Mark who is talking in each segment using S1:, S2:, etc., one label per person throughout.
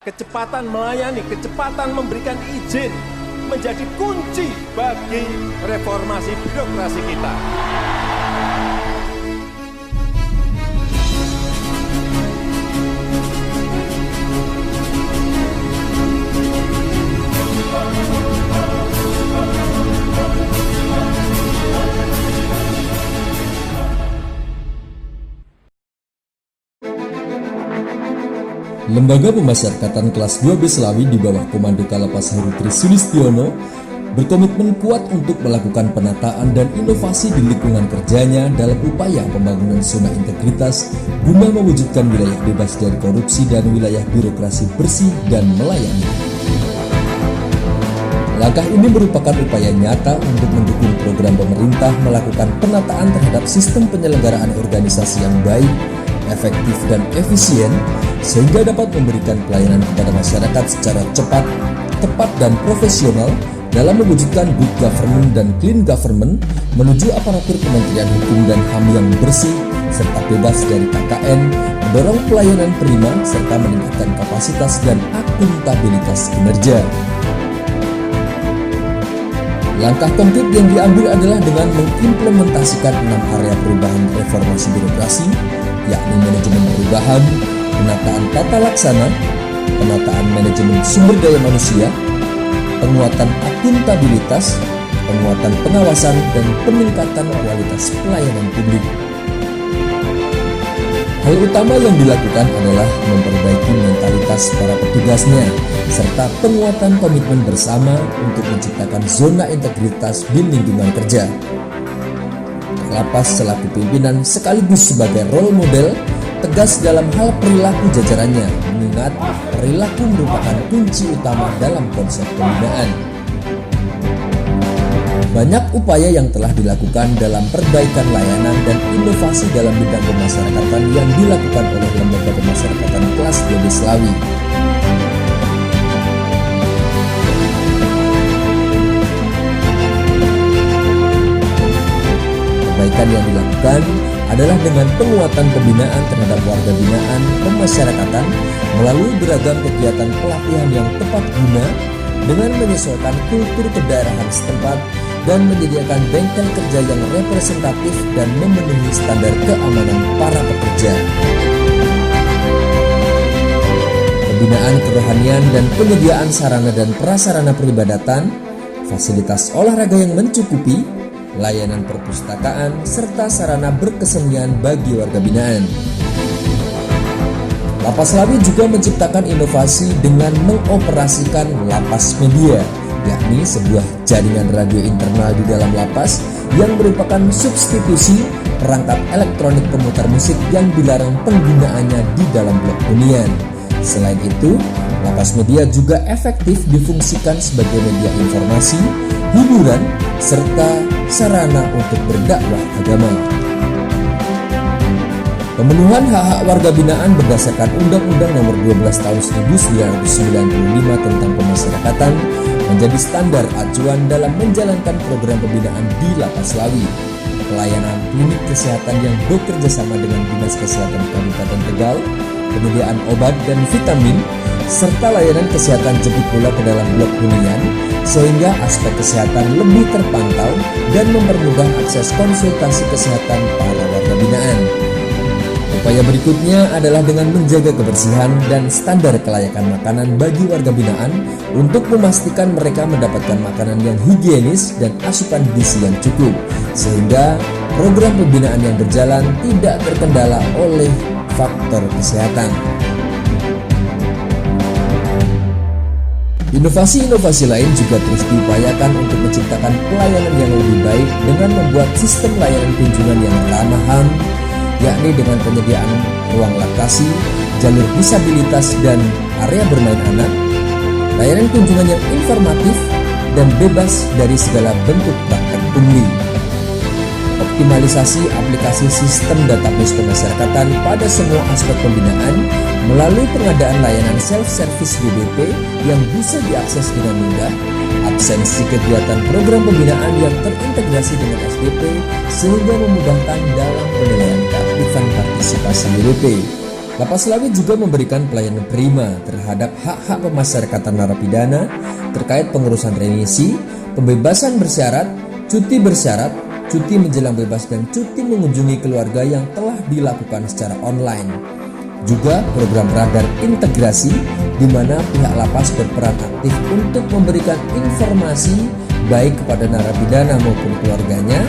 S1: Kecepatan melayani, kecepatan memberikan izin menjadi kunci bagi reformasi birokrasi kita.
S2: Lembaga Pemasyarakatan kelas 2B Selawi di bawah komando Kalapas Heru Tri Sulistiono berkomitmen kuat untuk melakukan penataan dan inovasi di lingkungan kerjanya dalam upaya pembangunan zona integritas guna mewujudkan wilayah bebas dari korupsi dan wilayah birokrasi bersih dan melayani. Langkah ini merupakan upaya nyata untuk mendukung program pemerintah melakukan penataan terhadap sistem penyelenggaraan organisasi yang baik, efektif dan efisien sehingga dapat memberikan pelayanan kepada masyarakat secara cepat, tepat dan profesional dalam mewujudkan good government dan clean government menuju aparatur Kementerian Hukum dan HAM yang bersih serta bebas dari KKN, mendorong pelayanan prima serta meningkatkan kapasitas dan akuntabilitas kinerja. Langkah konkret yang diambil adalah dengan mengimplementasikan 6 area perubahan reformasi birokrasi, yakni manajemen perubahan, penataan tata laksana, penataan manajemen sumber daya manusia, penguatan akuntabilitas, penguatan pengawasan, dan peningkatan kualitas pelayanan publik. Hal utama yang dilakukan adalah memperbaiki mentalitas para petugasnya, serta penguatan komitmen bersama untuk menciptakan zona integritas di lingkungan kerja. Lapas selaku pimpinan sekaligus sebagai role model tegas dalam hal perilaku jajarannya, mengingat perilaku merupakan kunci utama dalam konsep pembinaan. Banyak upaya yang telah dilakukan dalam perbaikan layanan dan inovasi dalam bidang pemasyarakatan yang dilakukan oleh Lembaga Pemasyarakatan kelas 2B Selawi. Perbaikan yang dilakukan adalah dengan penguatan pembinaan terhadap warga binaan pemasyarakatan melalui beragam kegiatan pelatihan yang tepat guna dengan menyesuaikan kultur kedaerahan setempat dan menyediakan bengkel kerja yang representatif dan memenuhi standar keamanan para pekerja. Pembinaan kerohanian dan penyediaan sarana dan prasarana peribadatan, fasilitas olahraga yang mencukupi, layanan perpustakaan, serta sarana berkesenian bagi warga binaan. Lapas Selawi juga menciptakan inovasi dengan mengoperasikan Lapas Media, yakni sebuah jaringan radio internal di dalam lapas yang merupakan substitusi perangkat elektronik pemutar musik yang dilarang penggunaannya di dalam blok hunian. Selain itu, Lapas Media juga efektif difungsikan sebagai media informasi, hiburan, serta sarana untuk berdakwah agama. Pemenuhan hak-hak warga binaan berdasarkan Undang-Undang Nomor 12 Tahun 1995 tentang Pemasyarakatan menjadi standar acuan dalam menjalankan program pembinaan di Lapas Selawi. Pelayanan klinik kesehatan yang bekerja sama dengan Dinas Kesehatan Kabupaten Tegal, penyediaan obat dan vitamin, serta layanan kesehatan jemput bola ke dalam blok hunian, sehingga aspek kesehatan lebih terpantau dan mempermudah akses konsultasi kesehatan para warga binaan. Upaya berikutnya adalah dengan menjaga kebersihan dan standar kelayakan makanan bagi warga binaan untuk memastikan mereka mendapatkan makanan yang higienis dan asupan gizi yang cukup, sehingga program pembinaan yang berjalan tidak terkendala oleh faktor kesehatan. Inovasi-inovasi lain juga terus diupayakan untuk menciptakan pelayanan yang lebih baik dengan membuat sistem layanan kunjungan yang ramah HAM, yakni dengan penyediaan ruang laktasi, jalur disabilitas dan area bermain anak, layanan kunjungan yang informatif dan bebas dari segala bentuk praktek pungli. Optimalisasi aplikasi sistem database pemasyarakatan pada semua aspek pembinaan melalui pengadaan layanan self-service DBP yang bisa diakses dengan mudah, absensi kegiatan program pembinaan yang terintegrasi dengan SDP sehingga memudahkan dalam penilaian keaktifan partisipasi DBP. Lapas Slawi juga memberikan pelayanan prima terhadap hak-hak pemasyarakatan narapidana terkait pengurusan remisi, pembebasan bersyarat, cuti bersyarat, cuti menjelang bebas dan cuti mengunjungi keluarga yang telah dilakukan secara online. Juga program radar integrasi di mana pihak lapas berperan aktif untuk memberikan informasi baik kepada narapidana maupun keluarganya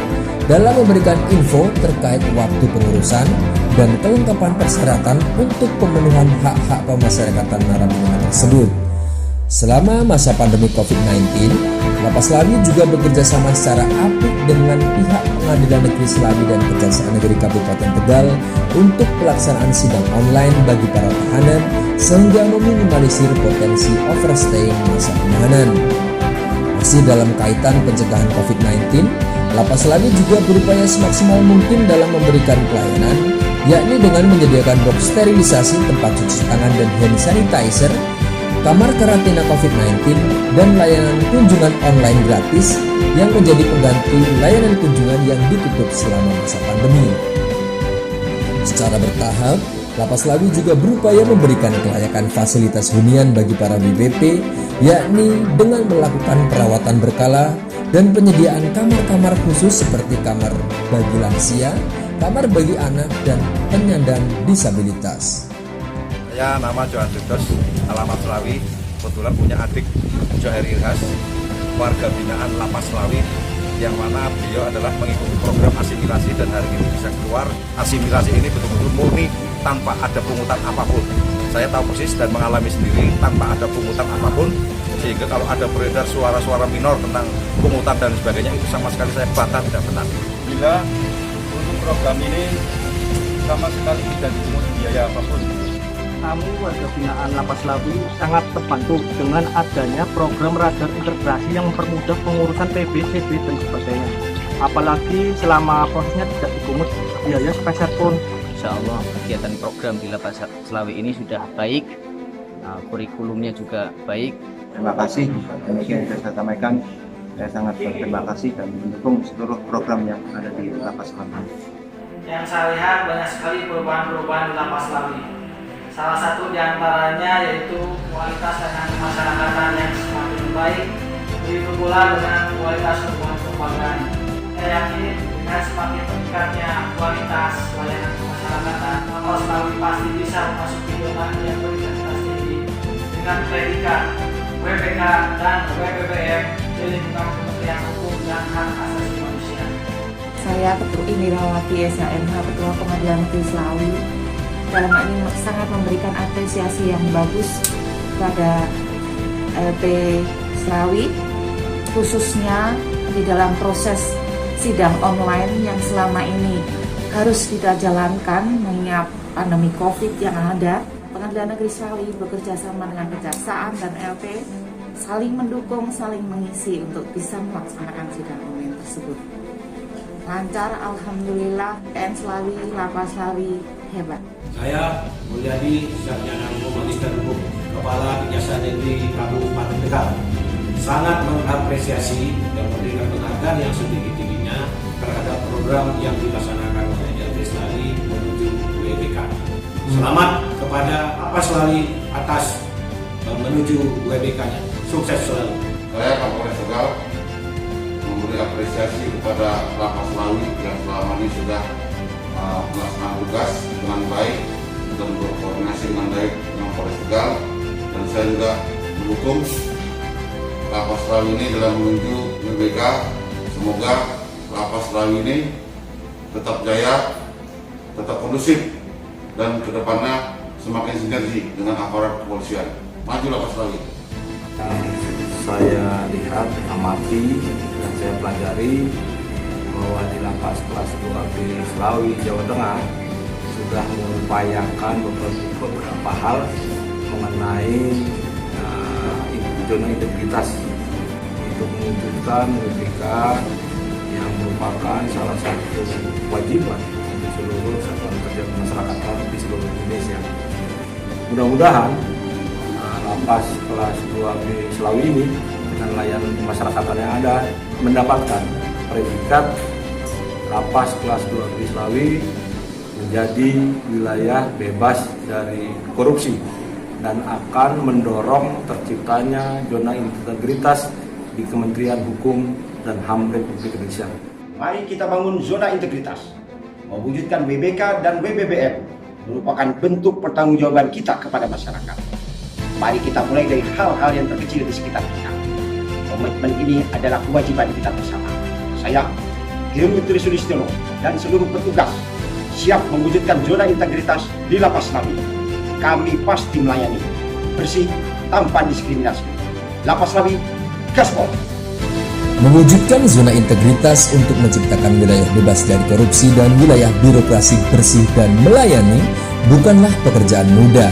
S2: dalam memberikan info terkait waktu pengurusan dan kelengkapan persyaratan untuk pemenuhan hak-hak pemasyarakatan narapidana tersebut. Selama masa pandemi COVID-19, Lapas Slawi juga bekerja sama secara apik dengan pihak Pengadilan Negeri Slawi dan Kejaksaan Negeri Kabupaten Tegal untuk pelaksanaan sidang online bagi para tahanan sehingga meminimalisir potensi overstay masa penahanan. Masih dalam kaitan pencegahan COVID-19, Lapas Slawi juga berupaya semaksimal mungkin dalam memberikan pelayanan, yakni dengan menyediakan box sterilisasi, tempat cuci tangan dan hand sanitizer, kamar karantina COVID-19, dan layanan kunjungan online gratis yang menjadi pengganti layanan kunjungan yang ditutup selama masa pandemi. Secara bertahap, Lapas Slawi juga berupaya memberikan kelayakan fasilitas hunian bagi para WBP, yakni dengan melakukan perawatan berkala dan penyediaan kamar-kamar khusus seperti kamar bagi lansia, kamar bagi anak, dan penyandang disabilitas.
S3: Saya nama Johan Dudos, alamat Slawi. Kebetulan punya adik Joher Irhas, warga binaan Lapas Slawi, yang mana beliau adalah mengikuti program asimilasi dan hari ini bisa keluar. Asimilasi ini betul-betul murni tanpa ada pungutan apapun. Saya tahu persis dan mengalami sendiri tanpa ada pungutan apapun, sehingga kalau ada beredar suara-suara minor tentang pungutan dan sebagainya itu sama sekali saya bantah tidak benar.
S4: Bila untuk program ini sama sekali tidak dipungut biaya apapun.
S5: Kami warga binaan Lapas Slawi sangat terbantu dengan adanya program radar integrasi yang mempermudah pengurusan PB, CB, dan sebagainya. Apalagi selama prosesnya tidak dipungut biaya sepeser pun.
S6: Insya Allah kegiatan program di Lapas Slawi ini sudah baik, kurikulumnya juga baik.
S7: Terima kasih, demikian yang saya sampaikan. Saya sangat berterima kasih dan mendukung seluruh program yang ada di Lapas Slawi.
S8: Yang saya lihat banyak sekali perubahan-perubahan di Lapas Slawi. Salah satu diantaranya yaitu kualitas layanan kemasyarakatan yang semakin baik, begitu pula dengan kualitas hubungan kelembagaan. Saya yakin dengan semakin meningkatnya kualitas layanan kemasyarakatan, Lapas Slawi pasti bisa memasuki zona yang berintegritas tinggi dengan predikat WPK dan WPBM di lingkungan Kementerian Hukum dan Hak Asasi Manusia.
S9: Saya Ketua Indrawati SHMH, Ketua Pengadilan Negeri Slawi. Dalam hal ini sangat memberikan apresiasi yang bagus pada LP Slawi, khususnya di dalam proses sidang online yang selama ini harus kita jalankan mengingat pandemi COVID yang ada. Pengadilan Negeri Slawi bekerja sama dengan Kejaksaan dan LP saling mendukung, saling mengisi untuk bisa melaksanakan sidang online tersebut. Lancar, alhamdulillah. PN Slawi, Lapas Slawi hebat.
S10: Saya Mulyadi Sarjana Hukum Magister Hukum, Kepala Kejaksaan Negeri Kabupaten Tegal, sangat mengapresiasi dan memberikan penghargaan yang setinggi-tingginya terhadap program yang dilaksanakan oleh LP Slawi menuju WBK. Selamat kepada Lapas Slawi atas menuju WBK-nya. Sukses selalu.
S11: Saya Kapolres Tegal memberi apresiasi kepada Lapas Slawi yang selama ini sudah melaksanakan tugas dengan baik dan berkoordinasi dengan baik dengan Polres Tegal, dan saya juga mendukung Lapas Slawi ini dalam menuju WBK. Semoga Lapas Slawi ini tetap jaya, tetap kondusif, dan kedepannya semakin sinergi dengan aparat kepolisian. Maju Lapas Slawi.
S12: Saya lihat, amati, dan saya pelajari bahwa di Lapas kelas 2B Slawi, Jawa Tengah sudah mengupayakan beberapa hal mengenai zona integritas untuk mewujudkan WBK yang merupakan salah satu kewajiban untuk seluruh satuan kerja kemasyarakatan di seluruh Indonesia. Mudah-mudahan Lapas kelas 2B Slawi ini dengan layanan kemasyarakatan yang ada mendapatkan predikat Lapas kelas 2B Slawi menjadi wilayah bebas dari korupsi dan akan mendorong terciptanya zona integritas di Kementerian Hukum dan HAM Republik Indonesia.
S13: Mari kita bangun zona integritas, mewujudkan WBK dan WBBM merupakan bentuk pertanggungjawaban kita kepada masyarakat. Mari kita mulai dari hal-hal yang terkecil di sekitar kita. Komitmen ini adalah kewajiban kita bersama. Saya, Heru Trisudistiono, dan seluruh petugas siap mewujudkan zona integritas di Lapas Slawi. Kami pasti melayani, bersih, tanpa diskriminasi. Lapas Slawi, gaspol!
S2: Mewujudkan zona integritas untuk menciptakan wilayah bebas dari korupsi dan wilayah birokrasi bersih dan melayani bukanlah pekerjaan mudah.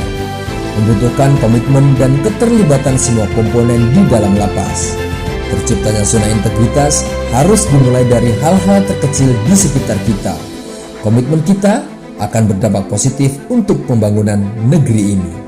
S2: Membutuhkan komitmen dan keterlibatan semua komponen di dalam lapas. Terciptanya zona integritas harus dimulai dari hal-hal terkecil di sekitar kita. Komitmen kita akan berdampak positif untuk pembangunan negeri ini.